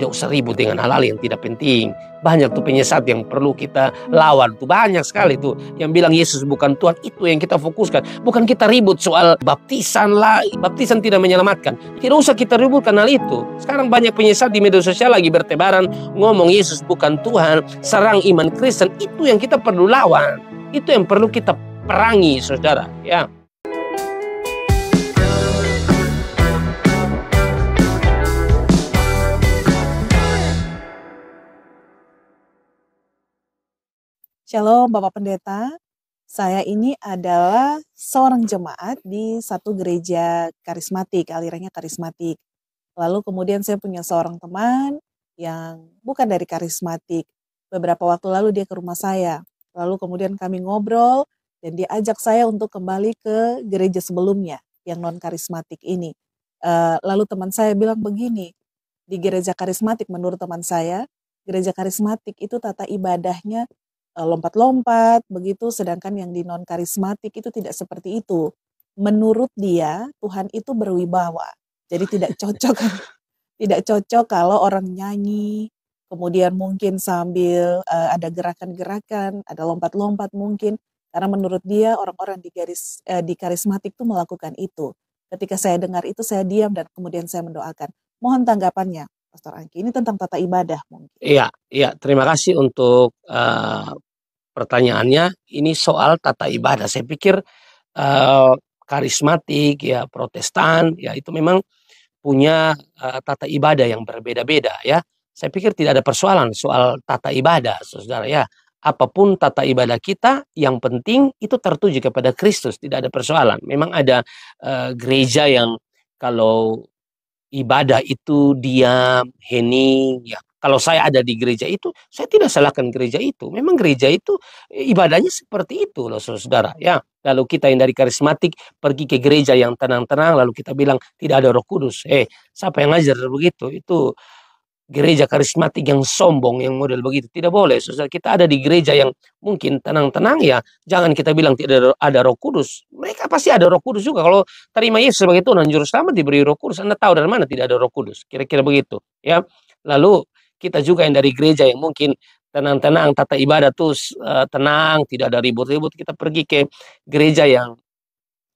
tidak usah ribut dengan hal-hal yang tidak penting. Banyak tuh penyesat yang perlu kita lawan tuh, banyak sekali tuh yang bilang Yesus bukan Tuhan. Itu yang kita fokuskan, bukan kita ribut soal baptisan lah. Baptisan tidak menyelamatkan, tidak usah kita ributkan hal itu. Sekarang banyak penyesat di media sosial lagi bertebaran ngomong Yesus bukan Tuhan, serang iman Kristen. Itu yang kita perlu lawan, itu yang perlu kita perangi, saudara, ya. Shalom Bapak Pendeta, saya ini adalah seorang jemaat di satu gereja karismatik, alirannya karismatik. Lalu kemudian saya punya seorang teman yang bukan dari karismatik. Beberapa waktu lalu dia ke rumah saya, lalu kemudian kami ngobrol dan dia ajak saya untuk kembali ke gereja sebelumnya yang non karismatik ini. Lalu teman saya bilang begini, di gereja karismatik menurut teman saya, gereja karismatik itu tata ibadahnya lompat-lompat begitu, sedangkan yang di non karismatik itu tidak seperti itu. Menurut dia Tuhan itu berwibawa, jadi tidak cocok tidak cocok kalau orang nyanyi kemudian mungkin sambil ada gerakan-gerakan, ada lompat-lompat mungkin, karena menurut dia orang-orang di karismatik itu melakukan itu. Ketika saya dengar itu saya diam dan kemudian saya mendoakan. Mohon tanggapannya Pastor Angki, ini tentang tata ibadah mungkin. Iya, terima kasih untuk pertanyaannya. Ini soal tata ibadah. Saya pikir karismatik, ya Protestan, ya itu memang punya tata ibadah yang berbeda-beda, ya. Saya pikir tidak ada persoalan soal tata ibadah, saudara, ya. Apapun tata ibadah kita, yang penting itu tertuju kepada Kristus, tidak ada persoalan. Memang ada gereja yang kalau ibadah itu diam, hening, ya. Kalau saya ada di gereja itu, saya tidak salahkan gereja itu. Memang gereja itu ibadahnya seperti itu loh, saudara, ya. Lalu kita yang dari karismatik pergi ke gereja yang tenang-tenang, lalu kita bilang tidak ada Roh Kudus. Siapa yang ngajar begitu? Itu gereja karismatik yang sombong, yang model begitu. Tidak boleh, saudara. Kita ada di gereja yang mungkin tenang-tenang, ya. Jangan kita bilang tidak ada Roh Kudus. Mereka pasti ada Roh Kudus juga. Kalau terima Yesus sebagai Tuhan dan Juru Selamat diberi Roh Kudus. Anda tahu dari mana tidak ada Roh Kudus? Kira-kira begitu, ya. Lalu kita juga yang dari gereja yang mungkin tenang-tenang, tata ibadah tuh tenang, tidak ada ribut-ribut. Kita pergi ke gereja yang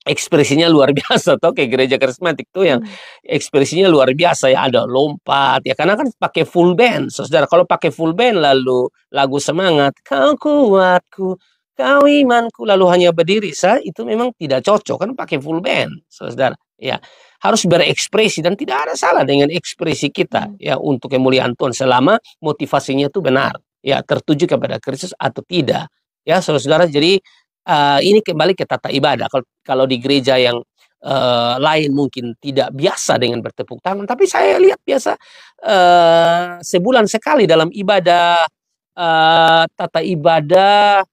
ekspresinya luar biasa, atau kayak gereja karismatik tuh yang ekspresinya luar biasa, ya, ada lompat, ya, karena kan pakai full band, saudara. Kalau pakai full band lalu lagu semangat, kau kuatku, kau imanku, lalu hanya berdiri, itu memang tidak cocok, kan pakai full band, saudara, ya. Harus berekspresi dan tidak ada salah dengan ekspresi kita, ya, untuk kemuliaan Tuhan selama motivasinya itu benar, ya, tertuju kepada Kristus atau tidak, ya, saudara. Jadi ini kembali ke tata ibadah. Kalau di gereja yang lain mungkin tidak biasa dengan bertepuk tangan, tapi saya lihat biasa sebulan sekali dalam ibadah tata ibadah,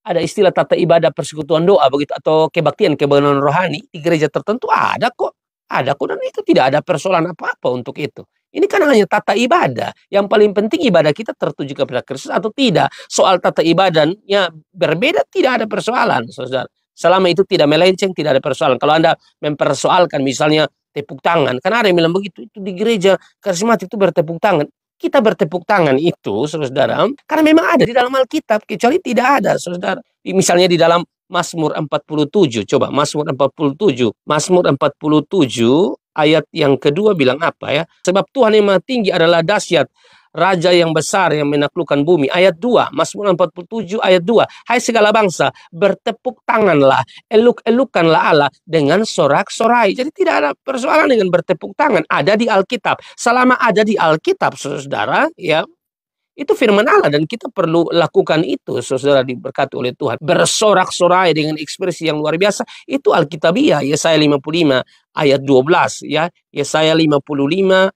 ada istilah tata ibadah persekutuan doa begitu, atau kebaktian rohani di gereja tertentu ada kok, dan itu tidak ada persoalan apa-apa untuk itu. Ini kan hanya tata ibadah. Yang paling penting ibadah kita tertuju kepada Kristus atau tidak. Soal tata ibadahnya berbeda, tidak ada persoalan, saudara. Selama itu tidak melenceng, tidak ada persoalan. Kalau Anda mempersoalkan misalnya tepuk tangan, kan ada yang bilang begitu, itu di gereja karismatik itu bertepuk tangan. Kita bertepuk tangan itu, saudara, karena memang ada di dalam Alkitab, kecuali tidak ada, saudara. Misalnya di dalam Mazmur 47, coba Mazmur 47. Mazmur 47 ayat yang kedua bilang apa, ya? Sebab Tuhan yang Maha Tinggi adalah dahsyat, Raja yang besar yang menaklukkan bumi. Ayat 2, Mazmur 47 ayat 2. Hai segala bangsa, bertepuk tanganlah, eluk-elukanlah Allah dengan sorak-sorai. Jadi tidak ada persoalan dengan bertepuk tangan. Ada di Alkitab. Selama ada di Alkitab, saudara, ya, itu firman Allah dan kita perlu lakukan itu, saudara, diberkati oleh Tuhan. Bersorak-sorai dengan ekspresi yang luar biasa, itu Alkitabiah. Yesaya 55 ayat 12, ya. Yesaya 55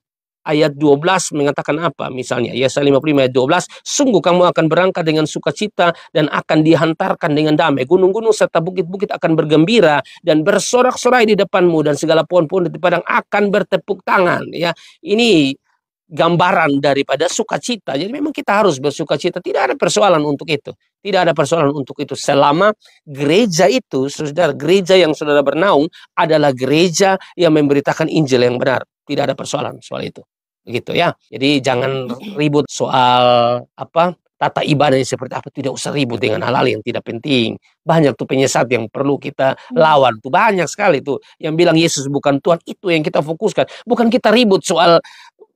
ayat 12 mengatakan apa? Misalnya Yesaya 55 ayat 12, sungguh kamu akan berangkat dengan sukacita dan akan dihantarkan dengan damai. Gunung-gunung serta bukit-bukit akan bergembira dan bersorak-sorai di depanmu, dan segala pohon-pohon di padang akan bertepuk tangan, ya. Ini gambaran daripada sukacita. Jadi memang kita harus bersukacita. Tidak ada persoalan untuk itu. Tidak ada persoalan untuk itu. Selama gereja itu, saudara, gereja yang saudara bernaung adalah gereja yang memberitakan Injil yang benar. Tidak ada persoalan soal itu. gitu ya. Jadi jangan ribut soal apa tata ibadah yang seperti apa, tidak usah ribut dengan hal-hal yang tidak penting. Banyak tuh penyesat yang perlu kita lawan tuh, banyak sekali tuh yang bilang Yesus bukan Tuhan, itu yang kita fokuskan. Bukan kita ribut soal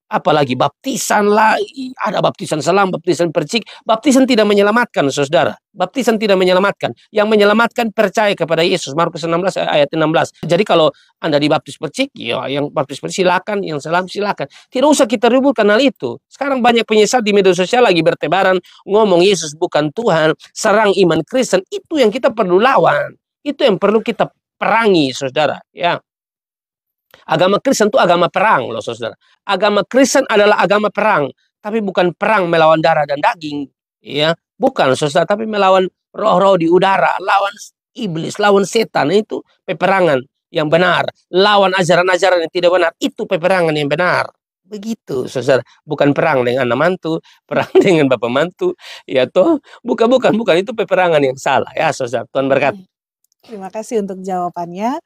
apalagi baptisan lah, ada baptisan selam, baptisan percik. Baptisan tidak menyelamatkan, saudara. Baptisan tidak menyelamatkan. Yang menyelamatkan percaya kepada Yesus. Markus 16 ayat 16. Jadi kalau Anda dibaptis percik, ya yang baptis percik silakan, yang selam silakan. Tidak usah kita ributkan hal itu. Sekarang banyak penyesat di media sosial lagi bertebaran ngomong Yesus bukan Tuhan, serang iman Kristen. Itu yang kita perlu lawan. Itu yang perlu kita perangi, saudara. Ya. Agama Kristen itu agama perang loh, saudara. Agama Kristen adalah agama perang, tapi bukan perang melawan darah dan daging, ya, bukan, saudara, tapi melawan roh-roh di udara, lawan iblis, lawan setan. Itu peperangan yang benar. Lawan ajaran-ajaran yang tidak benar, itu peperangan yang benar. Begitu, saudara. Bukan perang dengan anak mantu, perang dengan bapak mantu, ya toh, bukan itu peperangan yang salah, ya, saudara. Tuhan berkati. Terima kasih untuk jawabannya.